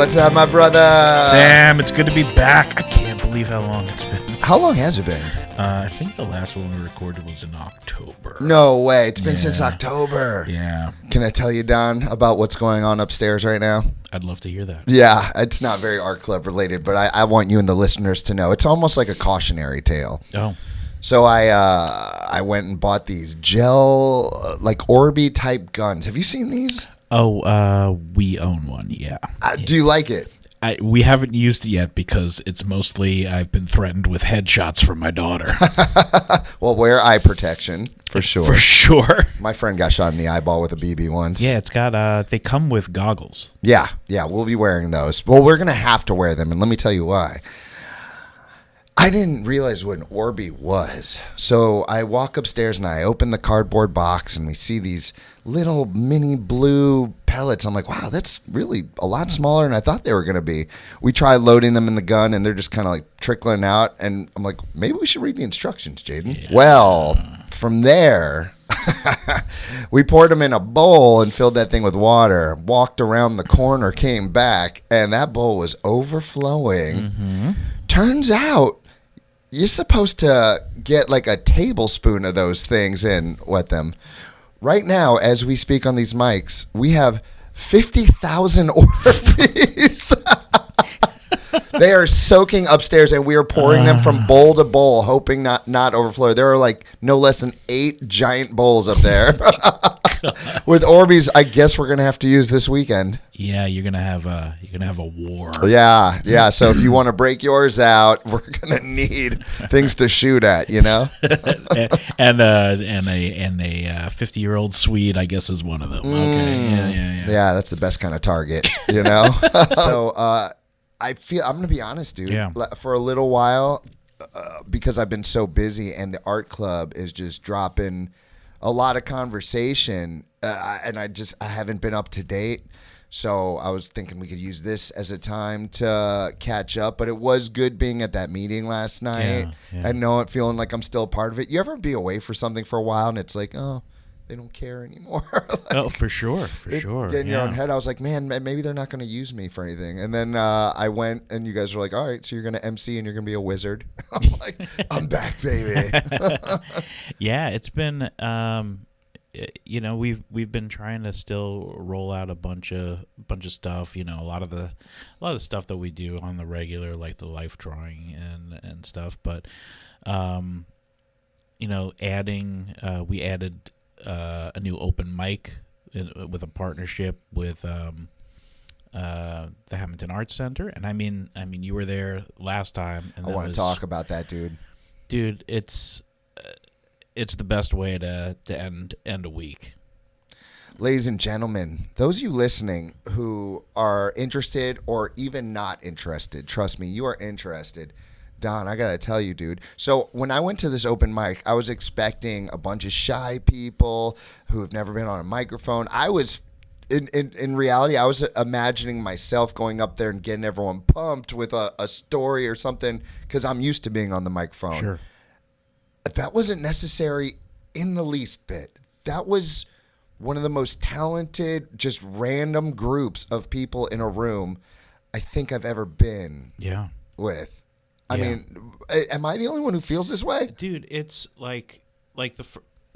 What's up, my brother? Sam, it's good to be back. I can't believe how long it's been. How long has it been? I think the last one we recorded was in October. No way. It's been since October. Yeah. Can I tell you, Don, about what's going on upstairs right now? I'd love to hear that. Yeah, it's not very art club related, but I want you and the listeners to know. It's almost like a cautionary tale. Oh. So I went and bought these gel, like Orby type guns. Have you seen these? Oh, we own one, yeah. Do you like it? We haven't used it yet because it's mostly I've been threatened with headshots from my daughter. Well, wear eye protection for sure. For sure. My friend got shot in the eyeball with a BB once. Yeah, it's got, they come with goggles. Yeah, we'll be wearing those. Well, we're going to have to wear them, and let me tell you why. I didn't realize what an Orby was. So I walk upstairs and I open the cardboard box and we see these little mini blue pellets. I'm like, wow, that's really a lot smaller than I thought they were going to be. We try loading them in the gun and they're just kind of like trickling out. And I'm like, maybe we should read the instructions, Jaden. Yeah. Well, from there, we poured them in a bowl and filled that thing with water, walked around the corner, came back, and that bowl was overflowing. Mm-hmm. Turns out, you're supposed to get like a tablespoon of those things and wet them. Right now, as we speak on these mics, we have 50,000 Orbeez. They are soaking upstairs, and we are pouring them from bowl to bowl, hoping not overflow. There are like no less than 8 giant bowls up there. With Orbeez, I guess we're gonna have to use this weekend. Yeah, you're gonna have a war. Yeah. So if you want to break yours out, we're gonna need things to shoot at, you know. and a 50-year-old Swede, I guess, is one of them. Okay. Yeah, that's the best kind of target, you know. So I feel I'm gonna be honest, dude. Yeah. For a little while, because I've been so busy, and the art club is just dropping a lot of conversation, and I haven't been up to date. So I was thinking we could use this as a time to catch up. But it was good being at that meeting last night and feeling like I'm still a part of it. You ever be away for something for a while and it's like, oh, they don't care anymore? Oh, for sure. Get in your own head. I was like, man, maybe they're not going to use me for anything. And then I went, and you guys were like, all right, so you're going to MC and you're going to be a wizard. I'm like, I'm back, baby. Yeah, it's been, we've been trying to still roll out a bunch of stuff. You know, a lot of the stuff that we do on the regular, like the life drawing and stuff. But, we added a new open mic with a partnership with the Hamilton Arts Center, and I mean you were there last time. And I want to talk about that, dude. Dude, it's the best way to end a week. Ladies and gentlemen, those of you listening who are interested or even not interested, trust me, you are interested. Don, I got to tell you, dude. So when I went to this open mic, I was expecting a bunch of shy people who have never been on a microphone. I was, in reality, I was imagining myself going up there and getting everyone pumped with a story or something because I'm used to being on the microphone. Sure. That wasn't necessary in the least bit. That was one of the most talented, just random groups of people in a room I think I've ever been with. I mean, am I the only one who feels this way? Dude, it's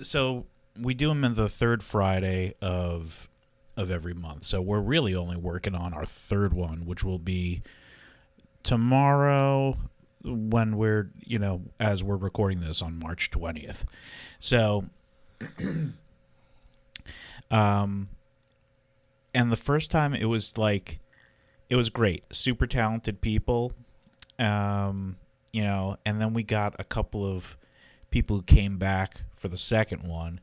so we do them in the third Friday of every month. So we're really only working on our third one, which will be tomorrow when we're, as we're recording this on March 20th. So, and the first time it was great. Super talented people. And then we got a couple of people who came back for the second one,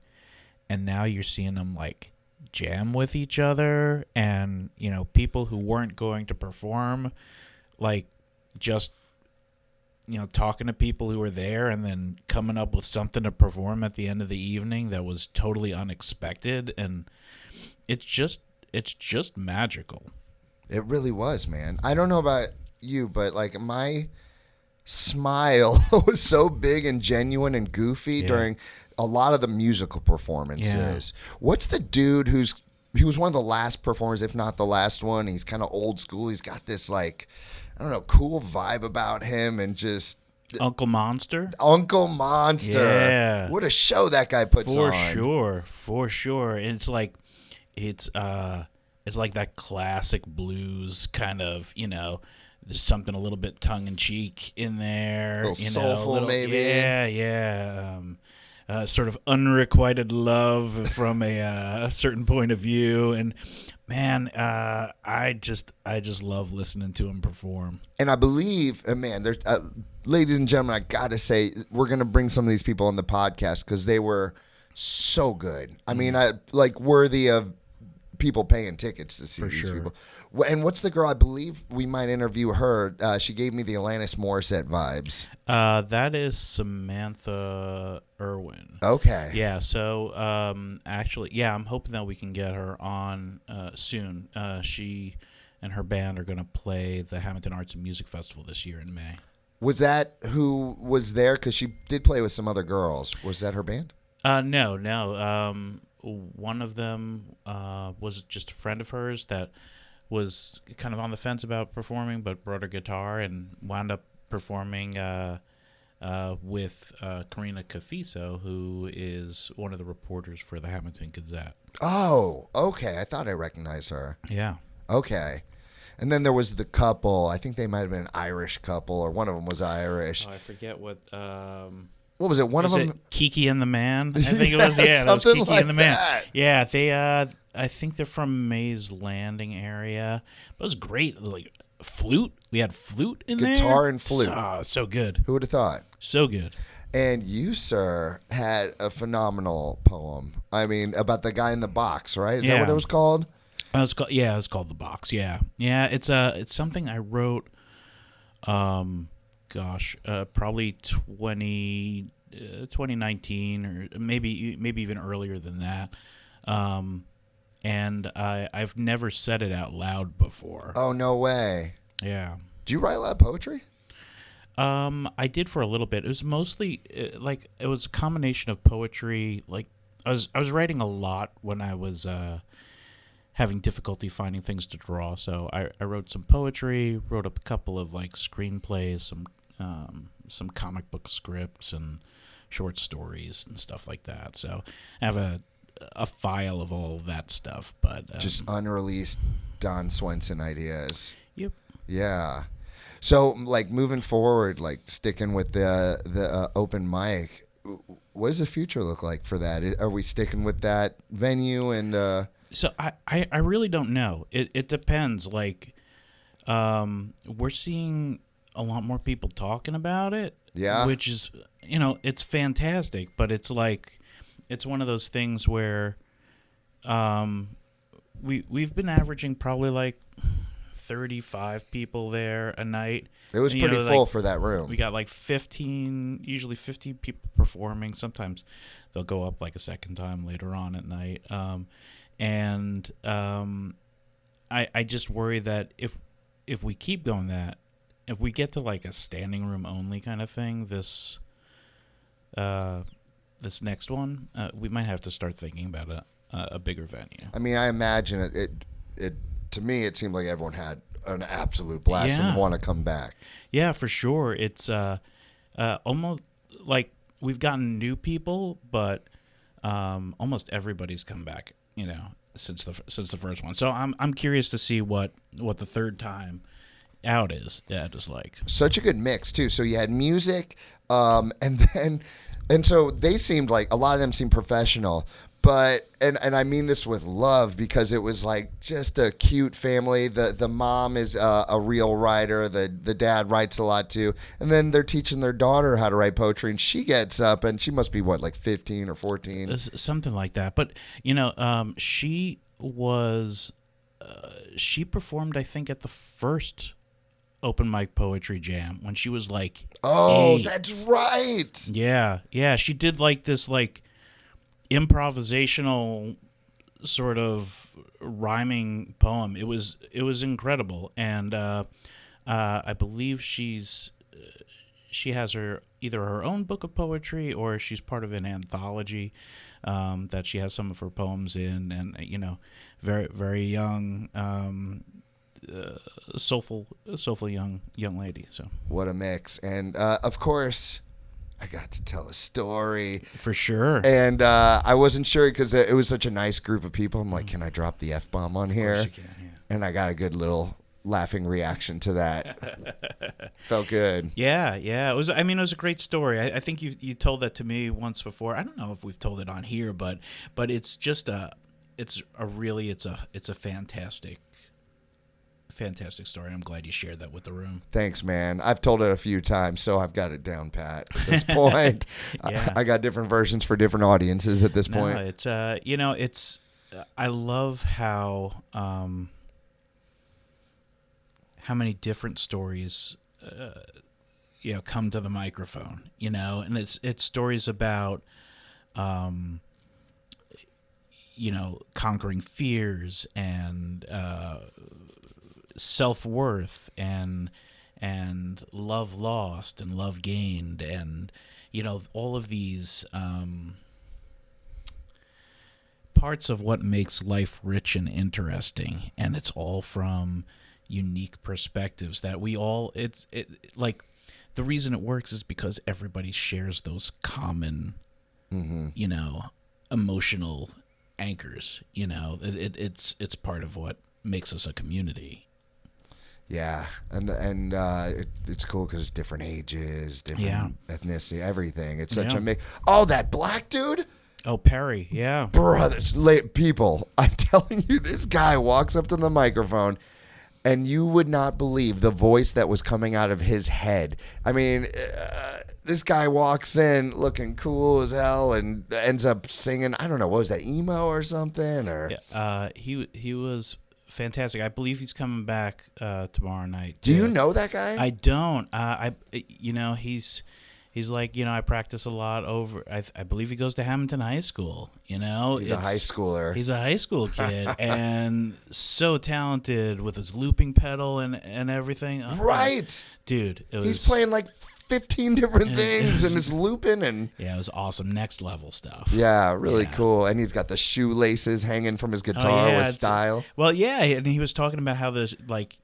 and now you're seeing them like jam with each other, and people who weren't going to perform, like just talking to people who were there and then coming up with something to perform at the end of the evening that was totally unexpected, and it's just magical. It really was, man. I don't know about you, but like my smile was so big and genuine and goofy during a lot of the musical performances. What's the dude who's he was one of the last performers, if not the last one. He's kind of old school. He's got this like, I don't know, cool vibe about him, and just Uncle Monster. Uncle Monster. Yeah. What a show that guy puts on. For sure. It's like it's like that classic blues kind of, there's something a little bit tongue in cheek in there. A little soulful, maybe. Yeah. Sort of unrequited love from a certain point of view, and man, I just love listening to him perform. And I believe, man, there's, ladies and gentlemen, I gotta say, we're gonna bring some of these people on the podcast because they were so good. I mean, worthy of people paying tickets to see these people. And what's the girl? I believe we might interview her. She gave me the Alanis Morissette vibes. That is Samantha Irwin. Okay. Yeah. So actually, yeah, I'm hoping that we can get her on soon. She and her band are going to play the Hamilton Arts and Music Festival this year in May. Was that who was there? Because she did play with some other girls. Was that her band? No. One of them was just a friend of hers that was kind of on the fence about performing, but brought her guitar and wound up performing with Karina Cafiso, who is one of the reporters for the Hamilton Gazette. Oh, okay. I thought I recognized her. Yeah. Okay. And then there was the couple. I think they might have been an Irish couple, or one of them was Irish. Oh, I forget what. What was it? One of them, Kiki and the Man. I think it was. Yeah, that was something Kiki like and the Man. that. Yeah, they. I think they're from Mays Landing area. But it was great. Like flute. We had flute in there. Guitar and flute. So good. Who would have thought? So good. And you, sir, had a phenomenal poem. I mean, about the guy in the box, right? Is that what it was called? It's called The Box. Yeah. It's something I wrote. Probably 2019 or maybe even earlier than that. And I've never said it out loud before. Oh, no way. Yeah. Do you write a lot of poetry? I did for a little bit. It was mostly it was a combination of poetry. Like I was writing a lot when I was having difficulty finding things to draw. So I wrote some poetry, wrote up a couple of like screenplays, some comic book scripts and short stories and stuff like that. So I have a file of all of that stuff, but just unreleased Don Swenson ideas. Yep. Yeah. So, like, moving forward, like sticking with the open mic, what does the future look like for that? Are we sticking with that venue? And so I really don't know. It depends. Like, we're seeing a lot more people talking about it. Yeah. Which is, it's fantastic. But it's like, it's one of those things where we've been averaging probably like 35 people there a night. It was pretty full for that room. We got like 15 people performing. Sometimes they'll go up like a second time later on at night. I just worry that if we keep going that, if we get to like a standing room only kind of thing, this next one, we might have to start thinking about a bigger venue. I mean, I imagine it to me, it seemed like everyone had an absolute blast and want to come back. Yeah, for sure. It's almost like we've gotten new people, but almost everybody's come back, since the first one. So I'm curious to see what the third time out is. Yeah, just like such a good mix too. So you had music, and so they seemed like a lot of them seemed professional. But and I mean this with love because it was like just a cute family. The mom is a real writer. The dad writes a lot too. And then they're teaching their daughter how to write poetry, and she gets up and she must be like 15 or 14, something like that. But she performed I think at the first open mic poetry jam when she was like 8. That's right. Yeah. She did like this like improvisational sort of rhyming poem. It was incredible, and I believe she's she has either her own book of poetry or she's part of an anthology that she has some of her poems in, and very very young, soulful young lady. So what a mix. And of course, I got to tell a story. for sure. And I wasn't sure because it was such a nice group of people. I'm like, can I drop the F-bomb on here? Of course you can, yeah. And I got a good little laughing reaction to that. Felt good. Yeah. It was. I mean, it was a great story. I think you told that to me once before. I don't know if we've told it on here, but it's just it's a fantastic story. I'm glad you shared that with the room. Thanks, man. I've told it a few times, so I've got it down pat at this point. Yeah. I got different versions for different audiences at this point. No, it's it's. I love how many different stories come to the microphone, and it's stories about conquering fears and self-worth and love lost and love gained, and all of these parts of what makes life rich and interesting, and it's all from unique perspectives that we all like. The reason it works is because everybody shares those common emotional anchors. It's part of what makes us a community. Yeah, and it's cool because different ages, different ethnicity, everything. It's such a mix. Oh, that black dude. Oh, Perry, yeah. Brothers, people, I'm telling you, this guy walks up to the microphone, and you would not believe the voice that was coming out of his head. I mean, this guy walks in looking cool as hell and ends up singing, I don't know, what was that, emo or something? Or he was fantastic. I believe he's coming back tomorrow night. Do you know that guy? I don't. He's like, I practice a lot over. I believe he goes to Hamilton High School. He's a high schooler. He's a high school kid and so talented with his looping pedal and everything. Right, dude. He's playing like 15 different things and it's looping and it was awesome, next level stuff. Yeah, really cool. And he's got the shoelaces hanging from his guitar with style. Well, yeah, and he was talking about how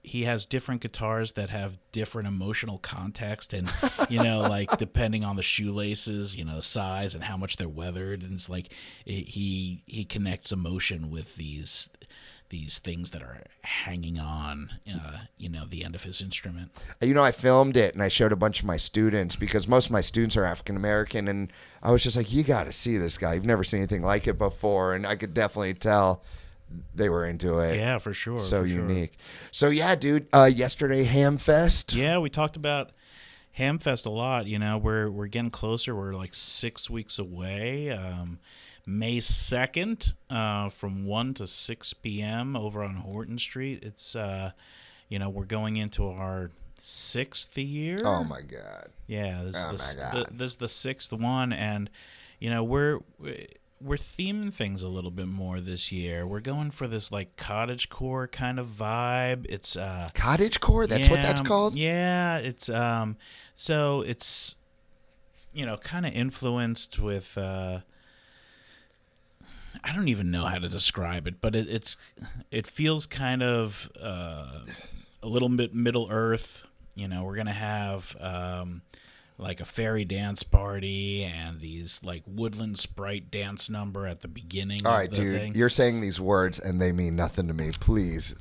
he has different guitars that have different emotional context, and like depending on the shoelaces, size and how much they're weathered, and it's like he connects emotion with these things that are hanging on, the end of his instrument. I filmed it and I showed a bunch of my students because most of my students are African American, and I was just like, you got to see this guy. You've never seen anything like it before, and I could definitely tell they were into it. Yeah, for sure. So unique. So yeah, dude. Yesterday, HAMFest. Yeah, we talked about HAMFest a lot. We're getting closer. We're like 6 weeks away. May 2nd, from 1 to 6 p.m. over on Horton Street. It's, we're going into our 6th year. Oh, my God. Yeah, this is the 6th one, and, we're theming things a little bit more this year. We're going for this, like, cottagecore kind of vibe. It's cottagecore? That's what that's called? Yeah, it's, so it's, kind of influenced with, I don't even know how to describe it, but it feels kind of a little bit Middle Earth. We're gonna have like a fairy dance party and these like woodland sprite dance number at the beginning. All right, of the dude, thing. You're saying these words and they mean nothing to me. Please,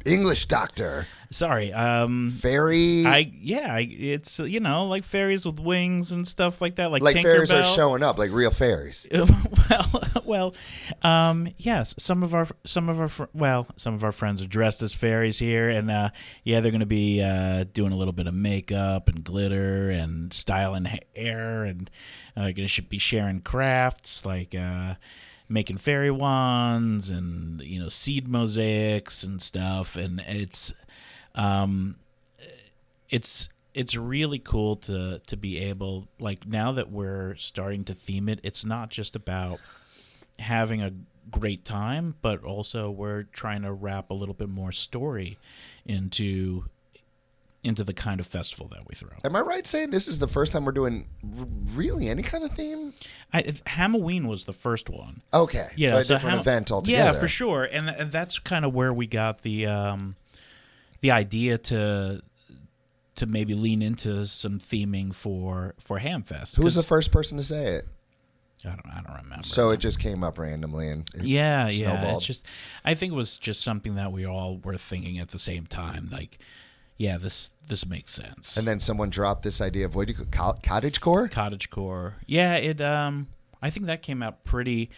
English doctor. Sorry, fairy. It's like fairies with wings and stuff like that. Like fairies Tinkerbell. are showing up, like real fairies. Yes. Some of our friends are dressed as fairies here, and they're going to be doing a little bit of makeup and glitter and styling hair, and going to be sharing crafts like making fairy wands and seed mosaics and stuff, and it's really cool to be able, like, now that we're starting to theme it, it's not just about having a great time, but also we're trying to wrap a little bit more story into into the kind of festival that we throw. Am I right saying this is the first time we're doing really any kind of theme? Halloween was the first one. Okay. Yeah, a different event altogether. Yeah, for sure. And that's kind of where we got the idea to maybe lean into some theming for HAMFest. Who was the first person to say it? I don't remember. So it just came up randomly and yeah. snowballed. It's just, I think it was just something that we all were thinking at the same time. Like, yeah, this makes sense. And then someone dropped this idea of, what do you call cottagecore? Cottagecore. Yeah, it. I think that came out pretty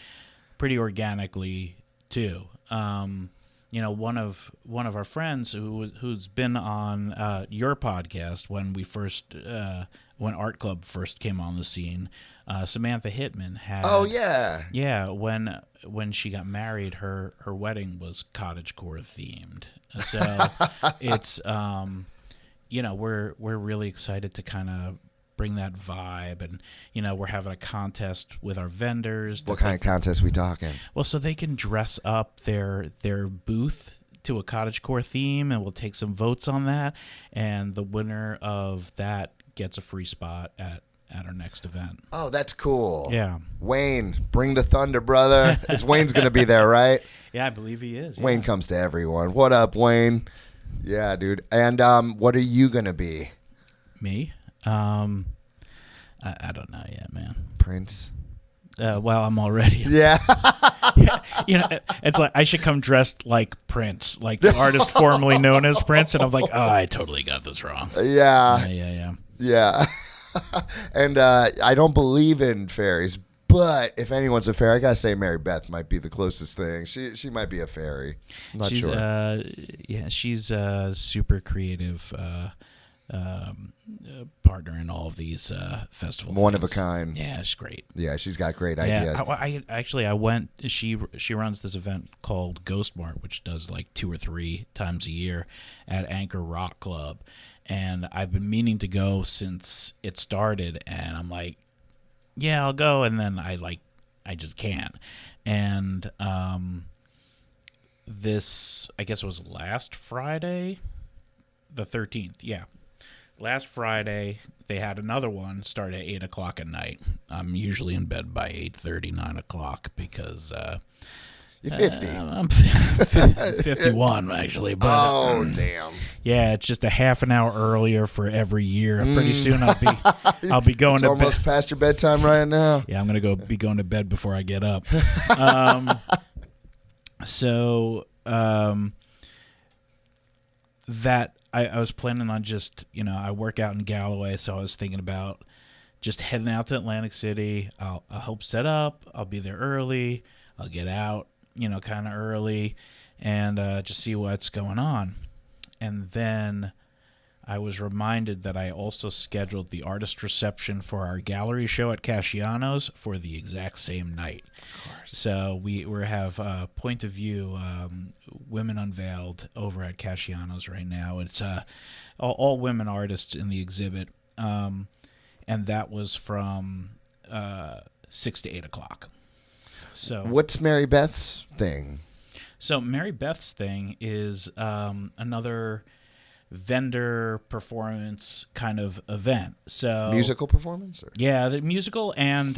organically too. One of our friends who's been on your podcast when Art Club first came on the scene, Samantha Hitman had. Oh yeah. Yeah, when she got married, her wedding was cottagecore themed. So it's we're really excited to kind of bring that vibe, and we're having a contest with our vendors. What kind of contest we talking? Well, so they can dress up their booth to a cottagecore theme, and we'll take some votes on that, and the winner of that gets a free spot at our next event. Oh, that's cool. Yeah. Wayne, bring the thunder, brother. Wayne's going to be there, right? Yeah, I believe he is. Yeah. Wayne comes to everyone. What up, Wayne? Yeah, dude. And what are you going to be? Me? I don't know yet, man. Prince? Well, I'm already. Yeah. It's like I should come dressed like Prince, like the artist formerly known as Prince, and I'm like, oh, I totally got this wrong. Yeah. And I don't believe in fairies, but if anyone's a fairy, I gotta say Mary Beth might be the closest thing. She might be a fairy. I'm not sure. She's a super creative partner in all of these festivals. One of a kind. Yeah, she's great. Yeah, she's got great ideas. I went. She runs this event called Ghost Mart, which does like 2 or 3 times a year at Anchor Rock Club, and I've been meaning to go since it started, and I'm like, yeah, I'll go, and then I just can't. And this, I guess it was last Friday, the 13th. Yeah. Last Friday, they had another one start at 8 o'clock at night. I'm usually in bed by 8:30, 9 o'clock because you're 50. I'm 51 actually. But, oh damn! Yeah, it's just a half an hour earlier for every year. Pretty soon I'll be going it's to almost bed. Past your bedtime right now. Yeah, I'm gonna be going to bed before I get up. That. I was planning on just, I work out in Galloway, so I was thinking about just heading out to Atlantic City. I'll help set up. I'll be there early. I'll get out, kind of early and just see what's going on. And then I was reminded that I also scheduled the artist reception for our gallery show at Casciano's for the exact same night. Of course. So we have Point of View Women Unveiled over at Casciano's right now. It's all women artists in the exhibit, and that was from 6 to 8 o'clock. So what's Mary Beth's thing? So Mary Beth's thing is another vendor performance kind of event. So musical performance? Or? Yeah, the musical and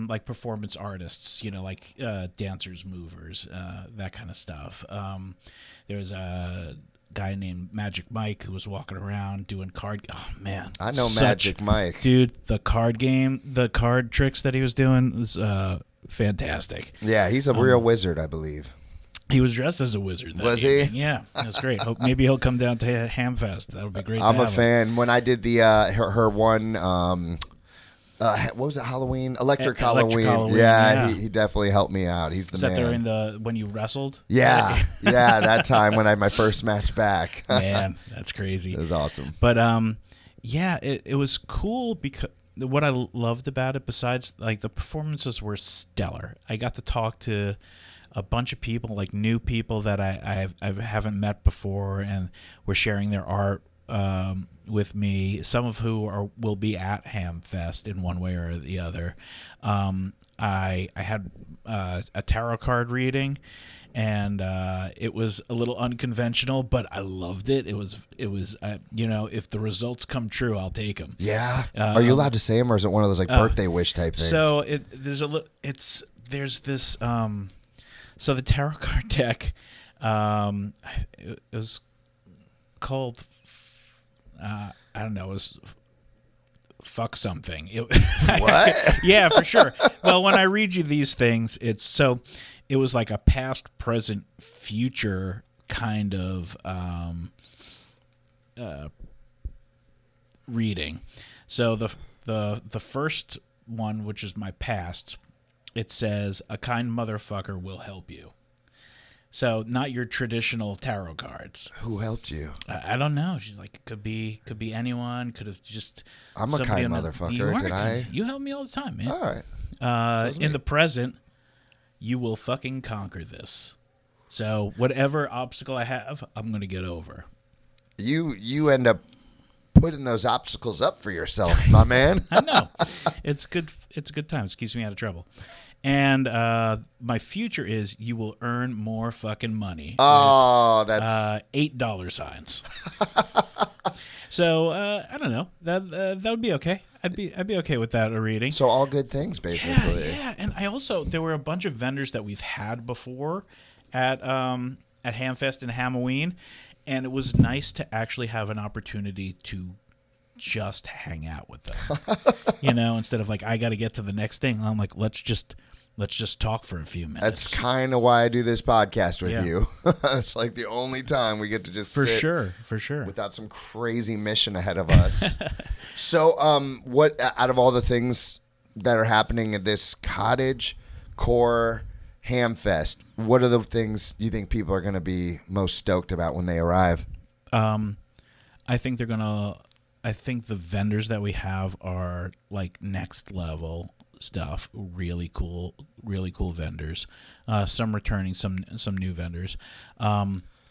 like performance artists, like dancers, movers, that kind of stuff. There's a guy named Magic Mike who was walking around doing oh man, I know Magic Mike, dude. The card tricks that he was doing was fantastic. Yeah, he's a real wizard, I believe. He was dressed as a wizard. Was he? Yeah, that's great. Maybe he'll come down to HAMFest. That would be great. I'm a fan. When I did the her one, what was it? Halloween, Electric Halloween. Yeah, he definitely helped me out. He's the man. Is that during when you wrestled? Yeah, yeah, that time when I had my first match back. Man, that's crazy. It was awesome. But yeah, it was cool because what I loved about it, besides like the performances were stellar. I got to talk to a bunch of people, like new people that I haven't met before, and were sharing their art with me, some of who will be at HAMFest in one way or the other. I had a tarot card reading, and it was a little unconventional, but I loved it. It was if the results come true, I'll take them. Yeah. Are you allowed to say them, or is it one of those like birthday wish type things? So there's this. So the tarot card deck, it was called. I don't know. It was fuck something. What? Yeah, for sure. Well, when I read you these things, it was like a past, present, future kind of reading. So the first one, which is my past, it says a kind motherfucker will help you. So not your traditional tarot cards. Who helped you? I don't know. She's like, could be anyone. Could have just. I'm a kind motherfucker. Did I? You help me all the time, man. All right. In the present, you will fucking conquer this. So whatever obstacle I have, I'm gonna get over. You end up putting those obstacles up for yourself, my man. I know. It's good. It's a good time. It keeps me out of trouble. And my future is you will earn more fucking money. Oh, that's $8 signs. So I don't know. That would be okay. I'd be okay with that reading. so all good things basically. Yeah. And I also there were a bunch of vendors that we've had before at HAMFest and Halloween, and it was nice to actually have an opportunity to just hang out with them. Instead of like I got to get to the next thing. I'm like let's just talk for a few minutes. That's kind of why I do this podcast with you. It's like the only time we get to just sit for sure without some crazy mission ahead of us. So, what out of all the things that are happening at this cottage core HAMFest, what are the things you think people are going to be most stoked about when they arrive? I think I think the vendors that we have are like next level stuff. Really cool vendors. Some returning, some new vendors.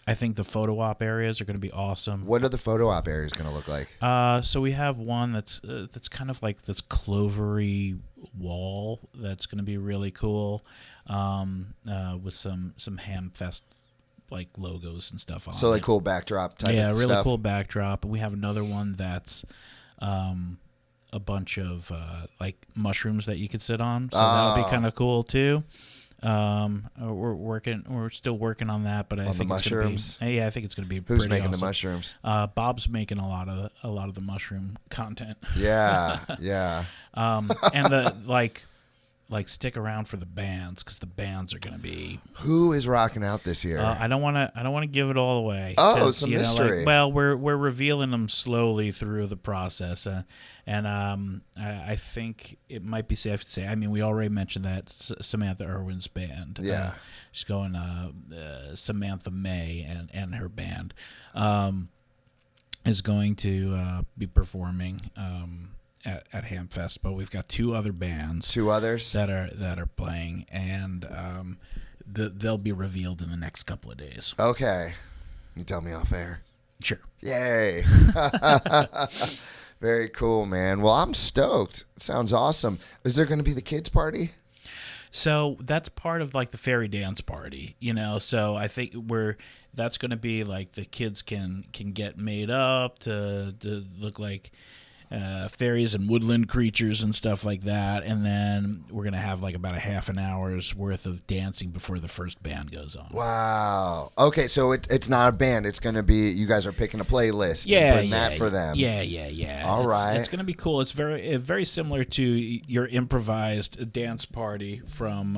I think the photo op areas are going to be awesome. What are the photo op areas going to look like? So we have one that's kind of like this clovery wall that's going to be really cool, with some HAMFest like logos and stuff on it. So like cool backdrop type. Yeah, of really stuff. cool backdrop. We have another one that's a bunch of like mushrooms that you could sit on. So that'll be kind of cool too. We're still working on that, but I think it's going to be. I think it's going to be. Who's making awesome. the mushrooms? Bob's making a lot of the mushroom content. Yeah. And the like stick around for the bands because the bands are going to be. Who is rocking out this year? I don't want to give it all away. Oh, it's a mystery. We're revealing them slowly through the process, and I think it might be safe to say. I mean, we already mentioned that Samantha Irwin's band. Yeah, she's going. Samantha May and her band is going to be performing. At HAMFest, but we've got two other bands. Two others that are playing, and they'll be revealed in the next couple of days. Okay, you tell me off air. Sure. Yay! Very cool, man. Well, I'm stoked. Sounds awesome. Is there going to be the kids' party? So that's part of like the fairy dance party, So I think that's going to be like the kids can get made up to look like. Fairies and woodland creatures and stuff like that, and then we're gonna have like about a half an hour's worth of dancing before the first band goes on. Wow. Okay, so it's not a band. It's gonna be you guys are picking a playlist. and putting that for them. Yeah. All right. It's gonna be cool. It's very similar to your improvised dance party from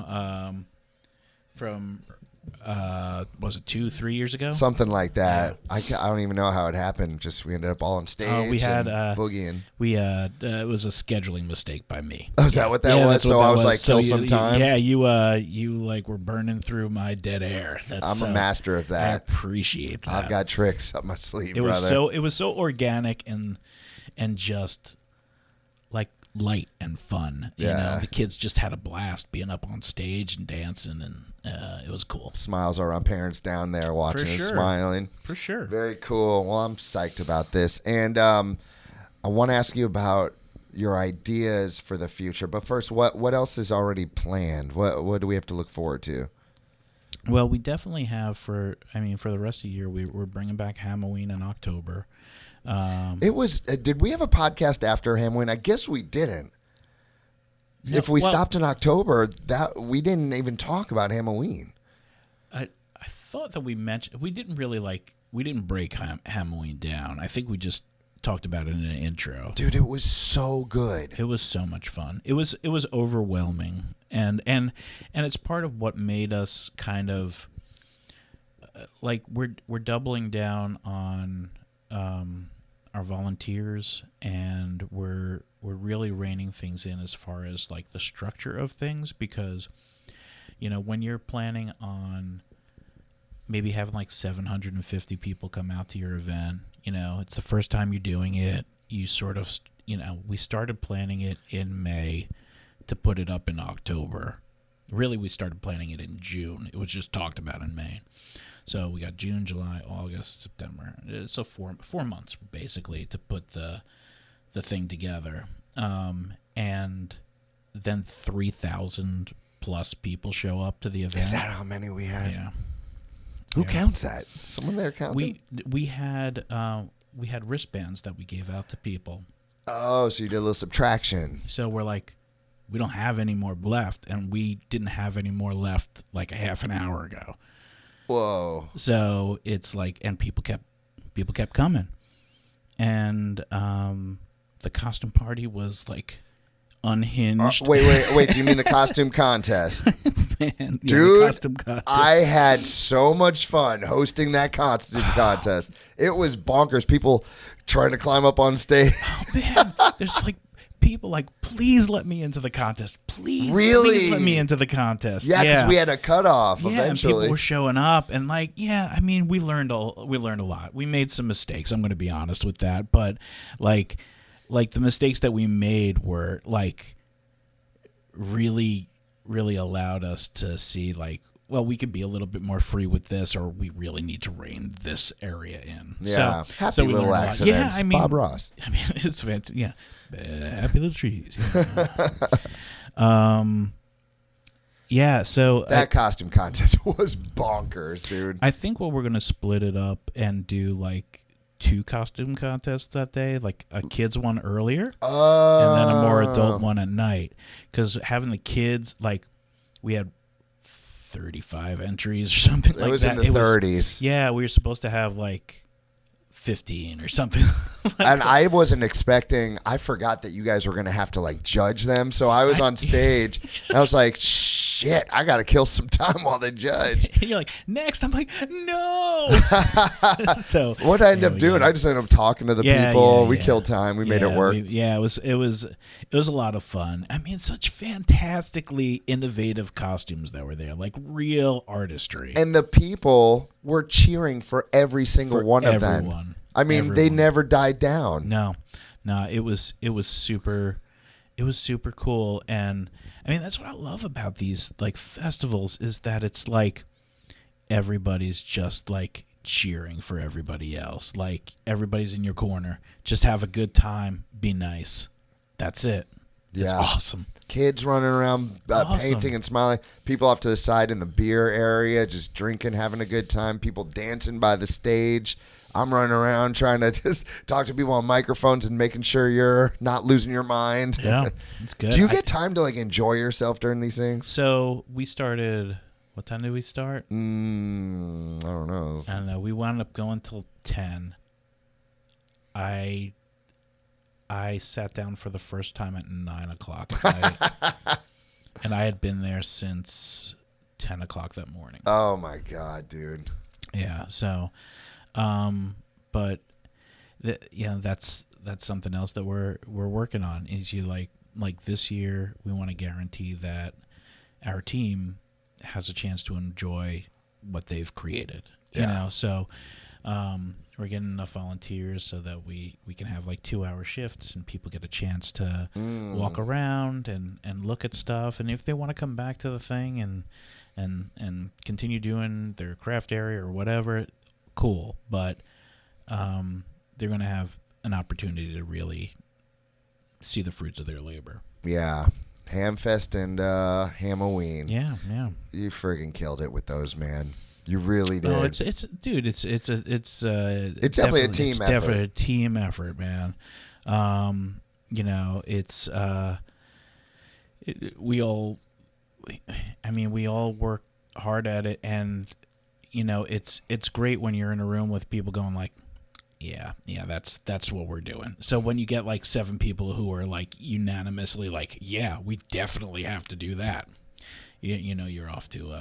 was it 2-3 years ago? Something like that. Yeah. I don't even know how it happened. Just we ended up all on stage. We had boogieing. It was a scheduling mistake by me. Oh, is that what that was? So I was like, kill some time. You like were burning through my dead air. I'm a master of that. I appreciate that. I've got tricks up my sleeve, brother. It was so organic and just like light and fun. You Yeah. know, the kids just had a blast being up on stage and dancing, and it was cool. Smiles are on parents down there watching and sure. smiling. For sure. Very cool. Well, I'm psyched about this. And I want to ask you about your ideas for the future. But first, what else is already planned? What do we have to look forward to? Well, we definitely have for the rest of the year, we're bringing back Halloween in October. It was. Did we have a podcast after Halloween? I guess we didn't. No, If we well- stopped in October, that we didn't even talk about Halloween. I thought that we didn't break Halloween down. I think we just talked about it in an intro. Dude, it was so good. It was so much fun. It was overwhelming, and it's part of what made us kind of like we're doubling down on our volunteers, and we're really reining things in as far as like the structure of things, because when you're planning on maybe having like 750 people come out to your event, it's the first time you're doing it. You sort of, we started planning it in May to put it up in October. Really, we started planning it in June. It was just talked about in May. So we got June, July, August, September. So 4 months basically to put the thing together. And then 3,000 plus people show up to the event. Is that how many we had? Yeah. Who counts that? Someone there counting? We had wristbands that we gave out to people. Oh, so you did a little subtraction. So we're like, we don't have any more left, and we didn't have any more left like a half an hour ago. Whoa. So it's like, and people kept coming, and the costume party was like unhinged. Wait. Do you mean the costume contest? Man, Dude, the costume contest. I had so much fun hosting that costume contest. It was bonkers. People trying to climb up on stage. Oh man, there's like people like, please let me into the contest. Please, Really? please let me into the contest. Yeah, because we had a cutoff and eventually. people were showing up, and like, we learned a lot. We made some mistakes. I'm going to be honest with that, but like the mistakes that we made were like really, really allowed us to see like, well, we could be a little bit more free with this, or we really need to rein this area in. Yeah, so, happy so we little learned a lot. accidents. Yeah, Bob Ross. it's fancy. Yeah, happy little trees. Yeah. So That costume contest was bonkers, dude. I think what we're gonna split it up and do like 2 costume contests that day, like a kids one earlier, and then a more adult one at night. Because having the kids, like, we had 35 entries or something like that. It was in the 30s. Yeah, we were supposed to have like 15 or something. And I wasn't expecting, I forgot that you guys were going to have to like judge them. So I was on stage and I was like, shit, I got to kill some time while they judge. And you're like, next. I'm like, no. So What I ended up doing, I just ended up talking to the people. We killed time. We made it work. It was a lot of fun. I mean, such fantastically innovative costumes that were there, like real artistry. And the people were cheering for every single one of them. I mean, they never died down. No, it was super cool. And I mean, that's what I love about these like festivals, is that it's like everybody's just like cheering for everybody else. Like everybody's in your corner. Just have a good time. Be nice. That's it. It's awesome. Kids running around painting and smiling. People off to the side in the beer area just drinking, having a good time. People dancing by the stage. I'm running around trying to just talk to people on microphones and making sure you're not losing your mind. Yeah, it's good. Do you get time to like enjoy yourself during these things? So we started. What time did we start? I don't know. I don't know. We wound up going till 10. I sat down for the first time at 9 o'clock and I had been there since 10 o'clock that morning. Oh my God, dude. Yeah. So, but that's something else that we're working on. Is you like this year we want to guarantee that our team has a chance to enjoy what they've created. You know, so We're getting enough volunteers so that we can have like 2-hour shifts and people get a chance to walk around and look at stuff. And if they want to come back to the thing and continue doing their craft area or whatever, cool. But they're going to have an opportunity to really see the fruits of their labor. Yeah. HAMFest and Halloween. Yeah. You friggin' killed it with those, man. You really did. Oh, it's dude. It's definitely a team effort. Definitely a team effort, man. It's we all work hard at it, and it's great when you're in a room with people going like, yeah, that's what we're doing. So when you get like 7 people who are like unanimously like, yeah, we definitely have to do that, you're off to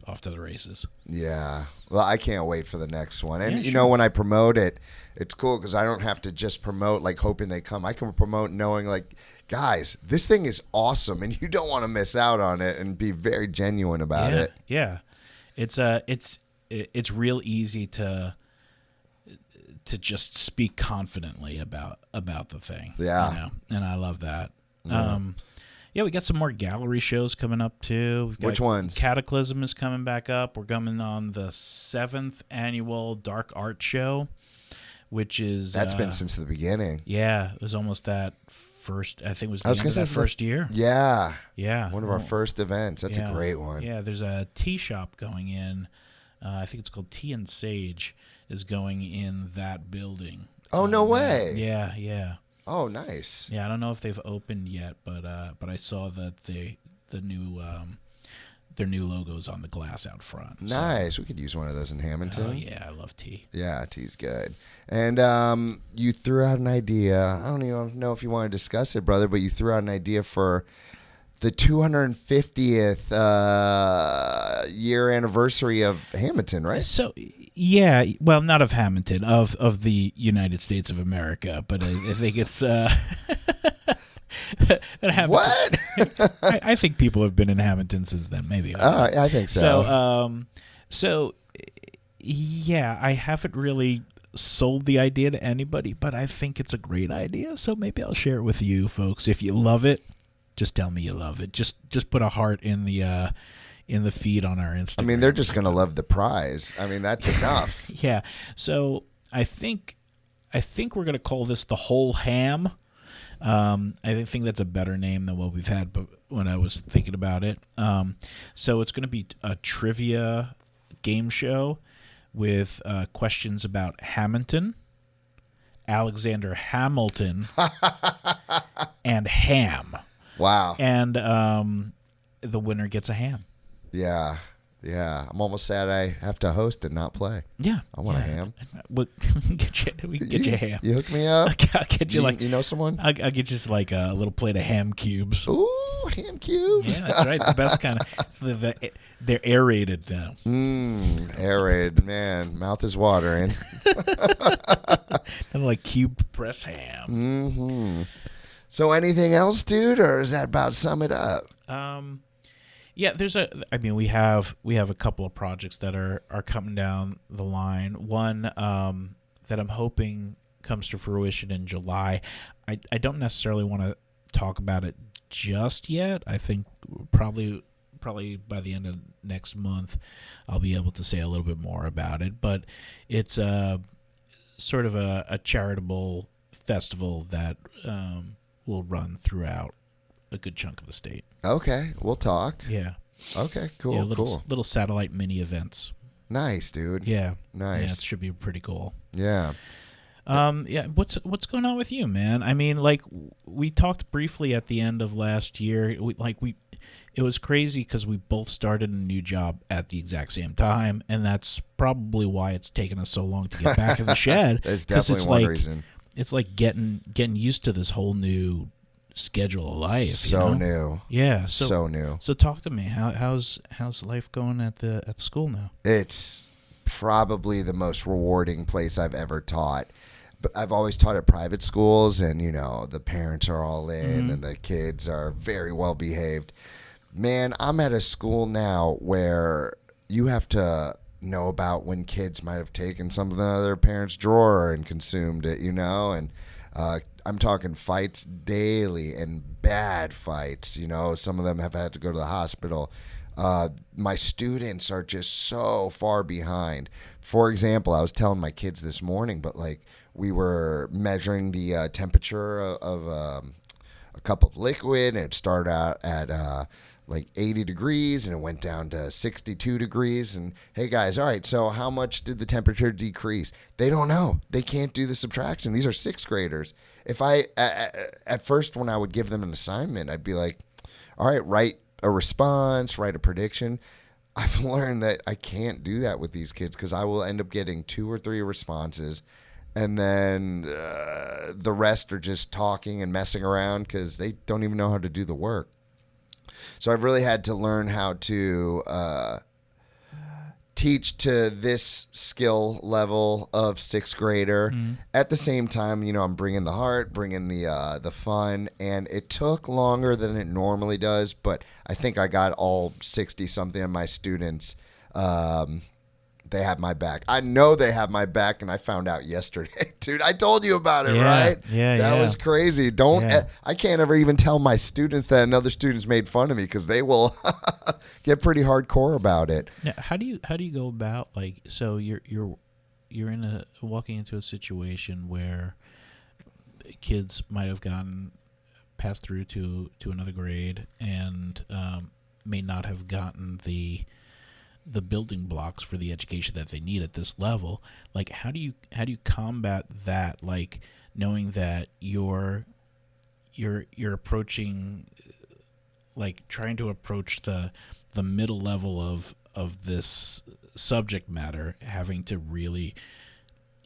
off to the races. Yeah. Well, I can't wait for the next one. And, Yeah, sure. when I promote it, it's cool because I don't have to just promote, like, hoping they come. I can promote knowing, like, guys, this thing is awesome, and you don't want to miss out on it and be very genuine about it. Yeah. It's real easy to just speak confidently about the thing. Yeah. And I love that. Yeah, we got some more gallery shows coming up too. Which ones? Cataclysm is coming back up. We're coming on the 7th annual Dark Art Show, which is That's been since the beginning. Yeah, it was almost that first. I think it was the end of that first year. Yeah. Yeah. One of our first events. That's a great one. Yeah, there's a tea shop going in. I think it's called Tea and Sage is going in that building. Oh, no way. Yeah. Oh, nice. Yeah, I don't know if they've opened yet, but I saw that the new their new logos on the glass out front. Nice. So. We could use one of those in Hamilton. Oh yeah, I love tea. Yeah, tea's good. And you threw out an idea. I don't even know if you want to discuss it, brother, but you threw out an idea for the 250th year anniversary of Hamilton, right? So, yeah, well, not of Hamilton, of the United States of America, but I think it's what? I think people have been in Hamilton since then. Maybe. I think so. So, yeah, I haven't really sold the idea to anybody, but I think it's a great idea. So maybe I'll share it with you folks. If you love it, just tell me you love it. Just put a heart in the feed on our Instagram. I mean, they're just gonna love the prize. I mean, that's enough. Yeah. So I think we're gonna call this the whole ham. I think that's a better name than what we've had. But when I was thinking about it, so it's gonna be a trivia game show with questions about Hamilton, Alexander Hamilton, and ham. Wow. And the winner gets a ham. Yeah. I'm almost sad I have to host and not play. Yeah. I want a ham. We can get you a ham. You hook me up? I'll get you you know someone? I'll get you just like a little plate of ham cubes. Ooh, ham cubes. Yeah, that's right. The best kind of. They're aerated now. Aerated. Man, mouth is watering. Kind of like cube press ham. Mm-hmm. So anything else, dude, or is that about sum it up? Yeah, we have a couple of projects that are coming down the line. One that I'm hoping comes to fruition in July. I don't necessarily want to talk about it just yet. I think probably by the end of next month I'll be able to say a little bit more about it. But it's sort of a charitable festival that will run throughout a good chunk of the state. Okay, we'll talk. Yeah. Okay, cool, Yeah, cool. Little satellite mini events. Nice, dude. Yeah. Nice. Yeah, it should be pretty cool. Yeah. Yeah, what's going on with you, man? I mean, like, we talked briefly at the end of last year. It was crazy because we both started a new job at the exact same time, and that's probably why it's taken us so long to get back in the shed. That's definitely one reason. It's like getting used to this whole new schedule of life. So new. Yeah. So new. So talk to me. How's life going at the school now? It's probably the most rewarding place I've ever taught. But I've always taught at private schools, and the parents are all in, and the kids are very well behaved. Man, I'm at a school now where you have to know about when kids might have taken something out of their parents' drawer and consumed it, and I'm talking fights daily and bad fights. Some of them have had to go to the hospital. My students are just so far behind. For example, I was telling my kids this morning, but like we were measuring the temperature of a cup of liquid, and it started out at like 80 degrees and it went down to 62 degrees. And hey guys, all right, so how much did the temperature decrease? They don't know. They can't do the subtraction. These are sixth graders. If at first when I would give them an assignment, I'd be like, all right, write a response, write a prediction. I've learned that I can't do that with these kids because I will end up getting 2 or 3 responses, and then the rest are just talking and messing around because they don't even know how to do the work. So I've really had to learn how to teach to this skill level of sixth grader. Mm-hmm. At the same time, I'm bringing the heart, bringing the fun, and it took longer than it normally does, but I think I got all 60-something of my students. They have my back. I know they have my back, and I found out yesterday, dude. I told you about it, right? Yeah, that was crazy. I can't ever even tell my students that another student's made fun of me because they will get pretty hardcore about it. Now, how do you go about, like, so you're walking into a situation where kids might have passed through to another grade and may not have gotten the building blocks for the education that they need at this level. Like, how do you combat that? Like, knowing that you're approaching, like, trying to approach the middle level of this subject matter, having to really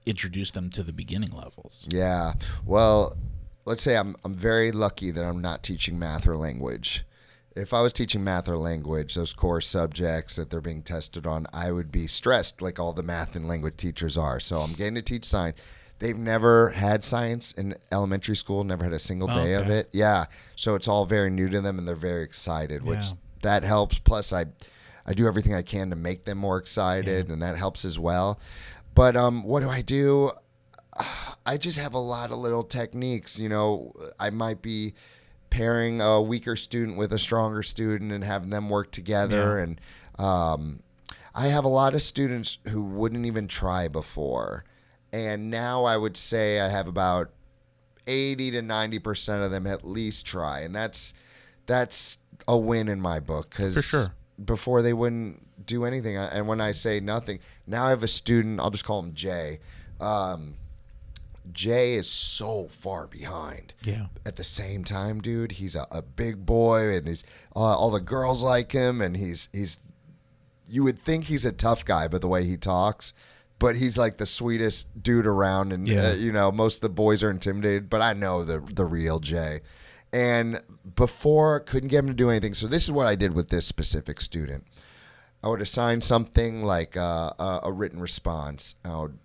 introduce them to the beginning levels. Yeah. Well, let's say I'm very lucky that I'm not teaching math or language. If I was teaching math or language, those core subjects that they're being tested on, I would be stressed like all the math and language teachers are. So I'm getting to teach science. They've never had science in elementary school, never had a single day of it. Yeah. So it's all very new to them, and they're very excited, which that helps. Plus, I do everything I can to make them more excited, and that helps as well. But what do I do? I just have a lot of little techniques. I might be pairing a weaker student with a stronger student and having them work together. Yeah. And I have a lot of students who wouldn't even try before. And now I would say I have about 80 to 90% of them at least try. And that's a win in my book, because for sure, before they wouldn't do anything. And when I say nothing, now I have a student, I'll just call him Jay. Jay is so far behind. Yeah. At the same time, dude, he's a big boy, and he's all the girls like him, and he's you would think he's a tough guy by the way he talks, but he's like the sweetest dude around, and most of the boys are intimidated, but I know the real Jay. And before, couldn't get him to do anything. So this is what I did with this specific student. I would assign something like a written response. I would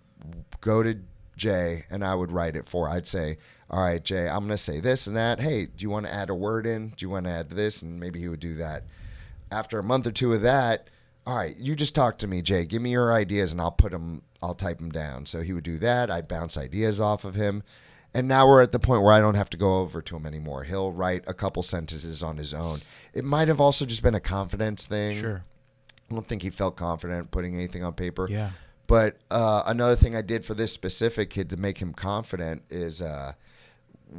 go to Jay, and I would write it for. I'd say, all right, Jay, I'm going to say this and that. Hey, do you want to add a word in? Do you want to add this? And maybe he would do that. After a month or two of that, all right, you just talk to me, Jay. Give me your ideas, and I'll type them down. So he would do that. I'd bounce ideas off of him. And now we're at the point where I don't have to go over to him anymore. He'll write a couple sentences on his own. It might have also just been a confidence thing. Sure. I don't think he felt confident putting anything on paper. Yeah. But another thing I did for this specific kid to make him confident is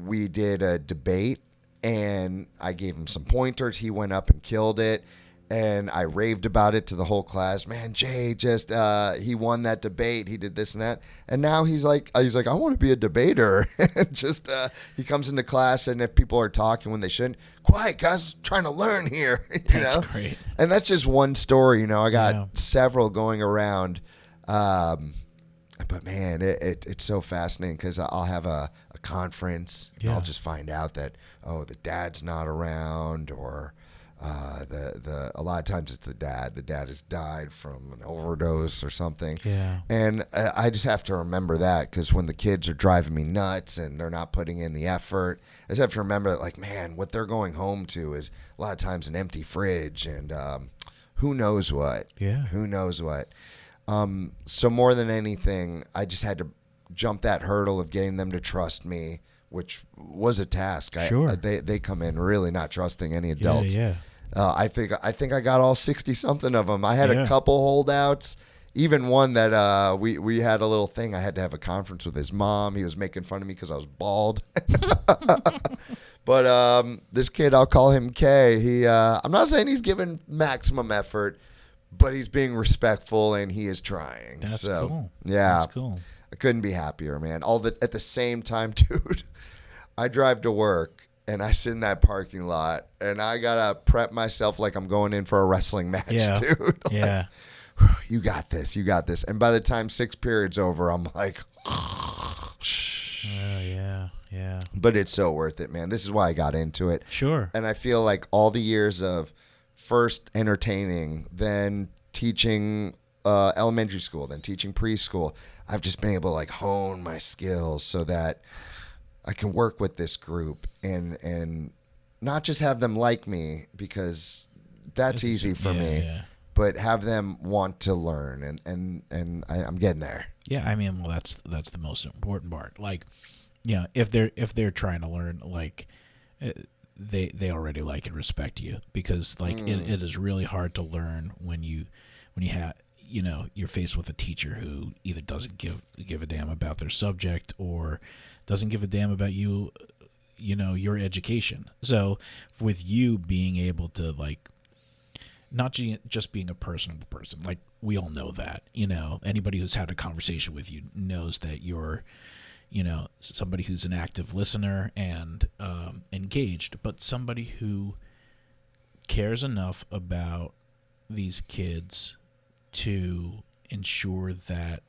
we did a debate, and I gave him some pointers. He went up and killed it, and I raved about it to the whole class. Man, Jay just he won that debate. He did this and that, and now he's like I want to be a debater. Just he comes into class, and if people are talking when they shouldn't, quiet guys, trying to learn here. That's great. And that's just one story. I got several going around. But man, it's so fascinating because I'll have a conference. And I'll just find out that the dad's not around, or a lot of times it's the dad. The dad has died from an overdose or something. Yeah. And I just have to remember that, because when the kids are driving me nuts and they're not putting in the effort, I just have to remember that, like, man, what they're going home to is a lot of times an empty fridge and who knows what. Yeah. Who knows what. So more than anything, I just had to jump that hurdle of getting them to trust me, which was a task. Sure. They come in really not trusting any adults. Yeah. I think I got all 60 something of them. I had Yeah. a couple holdouts, even one that we had a little thing. I had to have a conference with his mom. He was making fun of me because I was bald. But this kid, I'll call him K. I'm not saying he's giving maximum effort, but he's being respectful and he is trying. That's so, cool. Yeah, That's cool. I couldn't be happier, man. At the same time, dude, I drive to work and I sit in that parking lot and I gotta prep myself like I'm going in for a wrestling match, Yeah. dude. Like, Yeah. you got this. And by the time 6 periods over, I'm like, Yeah. but it's so worth it, man. This is why I got into it. Sure. And I feel like all the years of first entertaining, then teaching elementary school, then teaching preschool, I've just been able to like hone my skills so that I can work with this group and not just have them like me, because that's easy for me, Yeah. but have them want to learn, and I'm getting there. Yeah, I mean, well, that's the most important part. Like, yeah, if they're trying to learn, like, they already like and respect you, because like it is really hard to learn when you have, you know, you're faced with a teacher who either doesn't give a damn about their subject or doesn't give a damn about you, you know, your education. So with you being able to like, not just being a personable person, like we all know that, you know, anybody who's had a conversation with you knows that you're, you know, somebody who's an active listener and engaged, but somebody who cares enough about these kids to ensure that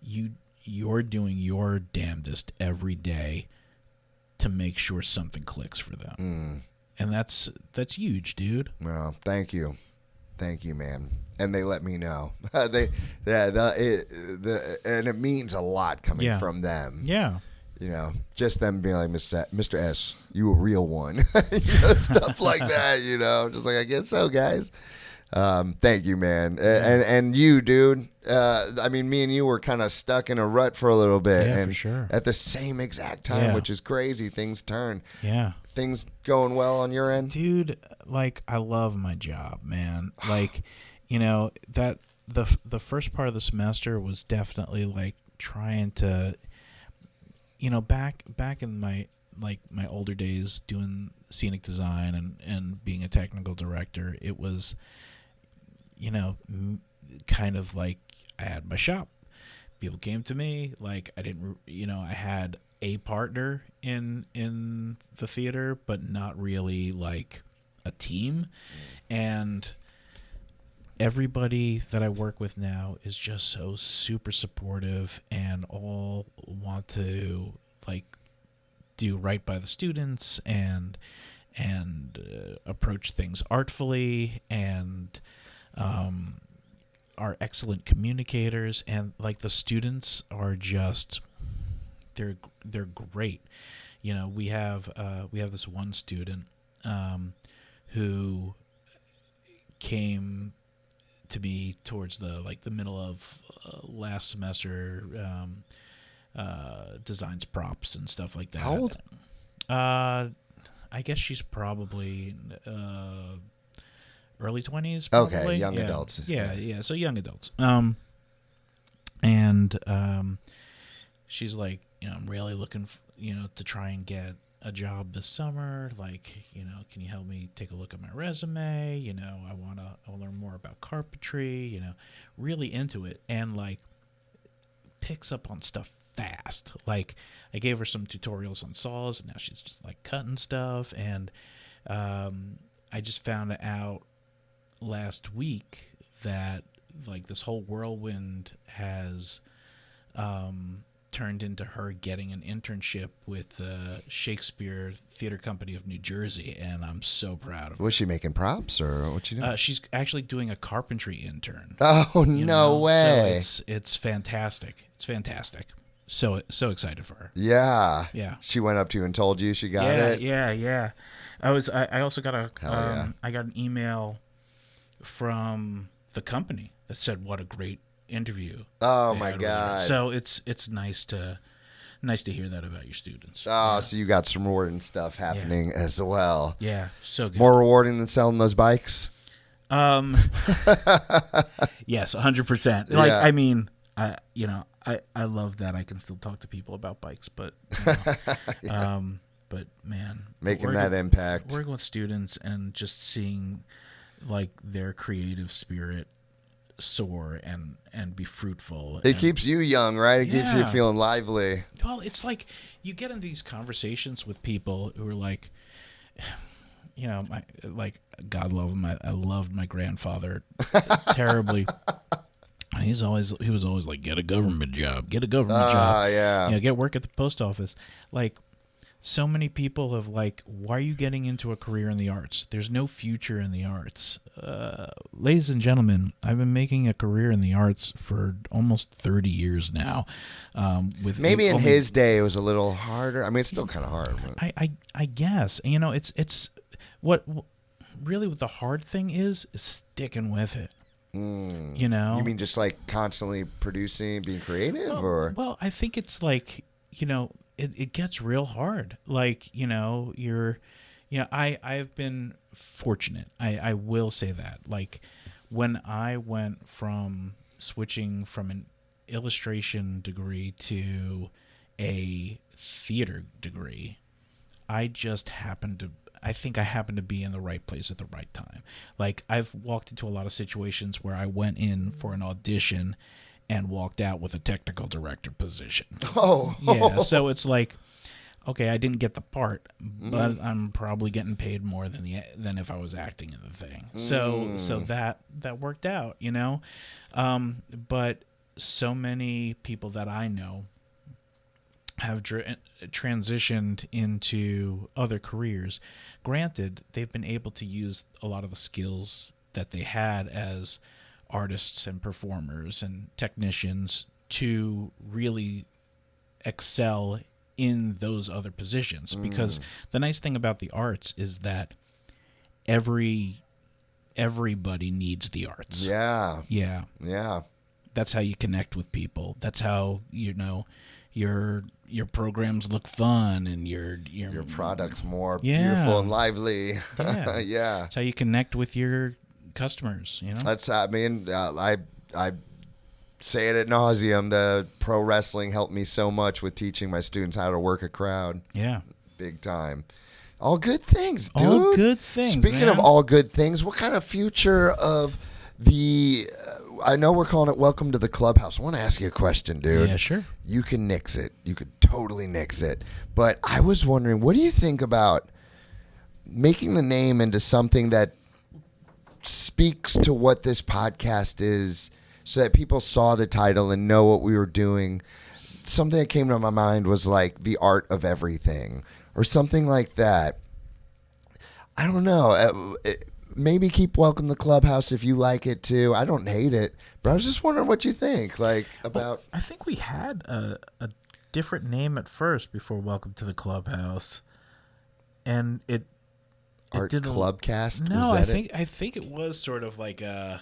you're doing your damnedest every day to make sure something clicks for them. And that's huge, dude. Well, thank you, man. And they let me know. And it means a lot coming from them. Yeah. You know, just them being like, Mr. S, you a real one. You know, stuff like that. You know, just like, I guess so, guys. Thank you, man. And you, dude. I mean, me and you were kind of stuck in a rut for a little bit. Yeah, and for sure. at the same exact time, which is crazy. Things turn. Yeah. Things going well on your end? Dude, like, I love my job, man. Like, you know, that the first part of the semester was definitely like trying to, you know, back in my older days doing scenic design and being a technical director, it was, you know, kind of like I had my shop. People came to me, like I didn't, you know, I had a partner in the theater, but not really like a team. And everybody that I work with now is just so super supportive and all want to like do right by the students and approach things artfully and are excellent communicators, and like the students are just they're great. You know, we have this one student who came to me towards the middle of last semester, designs props and stuff like that. How old? I guess she's probably early 20s. Okay, young adults. Yeah, so young adults. She's like, you know, I'm really looking, to try and get a job this summer. Like, you know, can you help me take a look at my resume? You know, I want to learn more about carpentry. You know, really into it, and like picks up on stuff fast. Like, I gave her some tutorials on saws, and now she's just like cutting stuff. And I just found out last week that like this whole whirlwind has turned into her getting an internship with the Shakespeare Theater Company of New Jersey, and I'm so proud of her. Was she making props or what you doing? She's actually doing a carpentry intern. Oh, no way. So it's fantastic. It's fantastic. So excited for her. Yeah. Yeah. She went up to you and told you she got it? Yeah. I also got yeah. I got an email from the company that said what a great interview. Oh they my had with her. God. So it's nice to hear that about your students. Oh, so you got some rewarding stuff happening as well. Yeah, so good. More rewarding than selling those bikes? Yes, 100%. Like, Yeah. I mean, I love that I can still talk to people about bikes, but, but man, Making that impact. Working with students and just seeing like their creative spirit soar and be fruitful. It keeps you young, right? It keeps you Yeah. feeling lively. Well, it's like you get in these conversations with people who are like, God love him. I loved my grandfather terribly. He was always like, get a government job, Yeah. get work at the post office. Like, so many people have like, why are you getting into a career in the arts? There's no future in the arts. Ladies and gentlemen, I've been making a career in the arts for almost 30 years now. Maybe in his day it was a little harder. I mean, it's still kind of hard. But. I guess, it's what really what the hard thing is sticking with it. You mean just like constantly producing, being creative, or? Well, I think it's like, it gets real hard. Like, I've been fortunate. I will say that. Like, when I went from switching from an illustration degree to a theater degree, I think I happened to be in the right place at the right time. Like, I've walked into a lot of situations where I went in for an audition and walked out with a technical director position. Oh. Yeah, so it's like, okay, I didn't get the part, but I'm probably getting paid more than if I was acting in the thing. So that worked out, But so many people that I know have transitioned into other careers. Granted, they've been able to use a lot of the skills that they had as artists and performers and technicians to really excel in those other positions. Because the nice thing about the arts is that everybody needs the arts. Yeah. Yeah. Yeah. That's how you connect with people. That's how, your programs look fun and your product's more beautiful and lively. Yeah. Yeah. That's how you connect with your customers, That's, I mean, I say it ad nauseum. The pro wrestling helped me so much with teaching my students how to work a crowd. Yeah. Big time. All good things, dude. All good things. Speaking of all good things, what kind of future of the... I know we're calling it Welcome to the Clubhouse. I want to ask you a question, dude. Yeah, sure. You can nix it. You could totally nix it. But I was wondering, what do you think about making the name into something that speaks to what this podcast is, so that people saw the title and know what we were doing? Something that came to my mind was like the art of everything or something like that. I don't know. Maybe keep Welcome to the Clubhouse if you like it too. I don't hate it, but I was just wondering what you think, like about. I think we had a different name at first before Welcome to the Clubhouse, and it Art didn't. Clubcast. No, was that I think it was sort of like an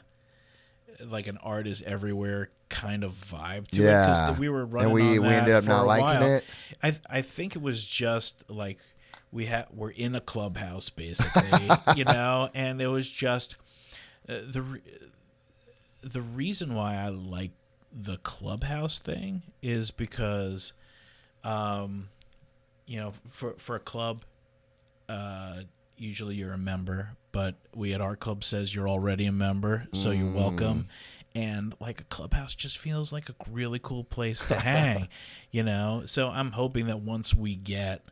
art is everywhere kind of vibe to it, because we were running and we on that ended up for not a liking while. it. I think it was just like we're in a clubhouse basically, and it was just the reason why I like the clubhouse thing is because for a club, usually you're a member, but we at our club says you're already a member, so you're welcome. And like a clubhouse just feels like a really cool place to hang, So I'm hoping that once we get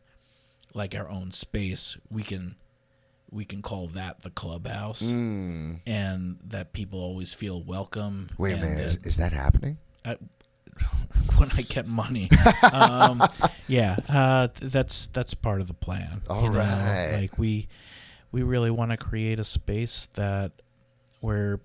like our own space, we can call that the clubhouse, and that people always feel welcome. Wait a minute, is that happening? When I get money, that's part of the plan. All right, like we really want to create a space where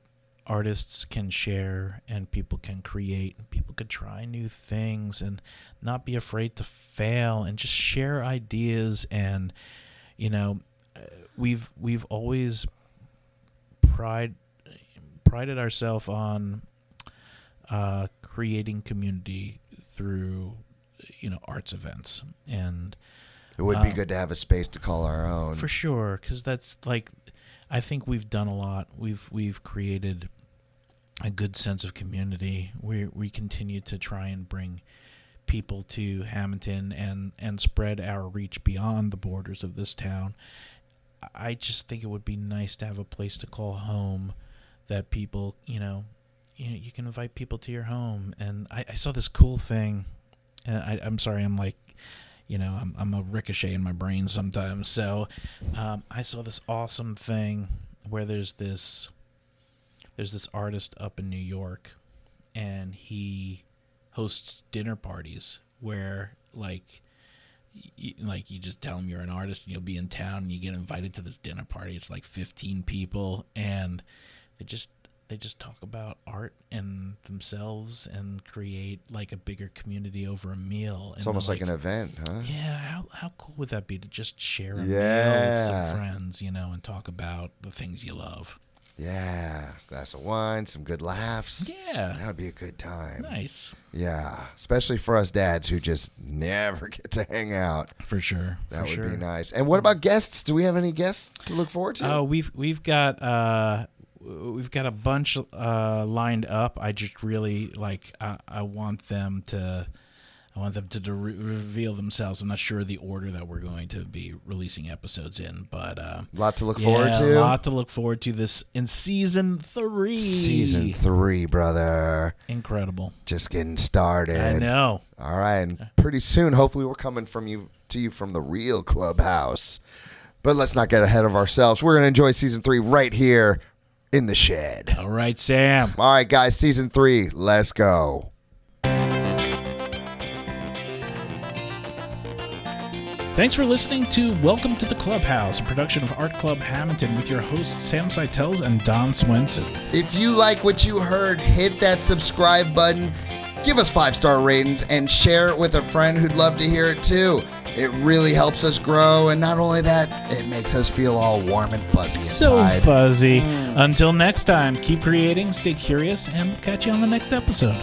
artists can share and people can create and people could try new things and not be afraid to fail and just share ideas. And we've always prided ourselves on creating community through, arts events. And It would be good to have a space to call our own. for sure, because that's like, I think we've done a lot. We've created a good sense of community. We continue to try and bring people to Hamilton and spread our reach beyond the borders of this town. I just think it would be nice to have a place to call home that people, you can invite people to your home. And I saw this cool thing. And I'm sorry, I'm like, I'm a ricochet in my brain sometimes. So I saw this awesome thing where there's this artist up in New York, and he hosts dinner parties where you just tell him you're an artist and you'll be in town and you get invited to this dinner party. It's like 15 people, and they just talk about art and themselves and create like a bigger community over a meal. It's almost like an event, huh? Yeah, how cool would that be to just share a meal with some friends, and talk about the things you love. Yeah, glass of wine, some good laughs. Yeah. That would be a good time. Nice. Yeah, especially for us dads who just never get to hang out. For sure. That would be nice. And what about guests? Do we have any guests to look forward to? Oh, we've got a bunch lined up. I just really I want them to reveal themselves. I'm not sure the order that we're going to be releasing episodes in, but a lot to look forward to. A lot to look forward to this in season 3. Season 3, brother. Incredible. Just getting started. I know. All right, and pretty soon, hopefully, we're coming to you from the real clubhouse. But let's not get ahead of ourselves. We're gonna enjoy season 3 right here in the shed. All right, Sam. All right, guys, season 3. Let's go. Thanks for listening to Welcome to the Clubhouse, a production of Art Club Hamilton with your hosts Sam Seitels and Don Swenson. If you like what you heard, hit that subscribe button, give us 5-star ratings, and share it with a friend who'd love to hear it too. It really helps us grow, and not only that, it makes us feel all warm and fuzzy inside. So fuzzy. Until next time, keep creating, stay curious, and we'll catch you on the next episode.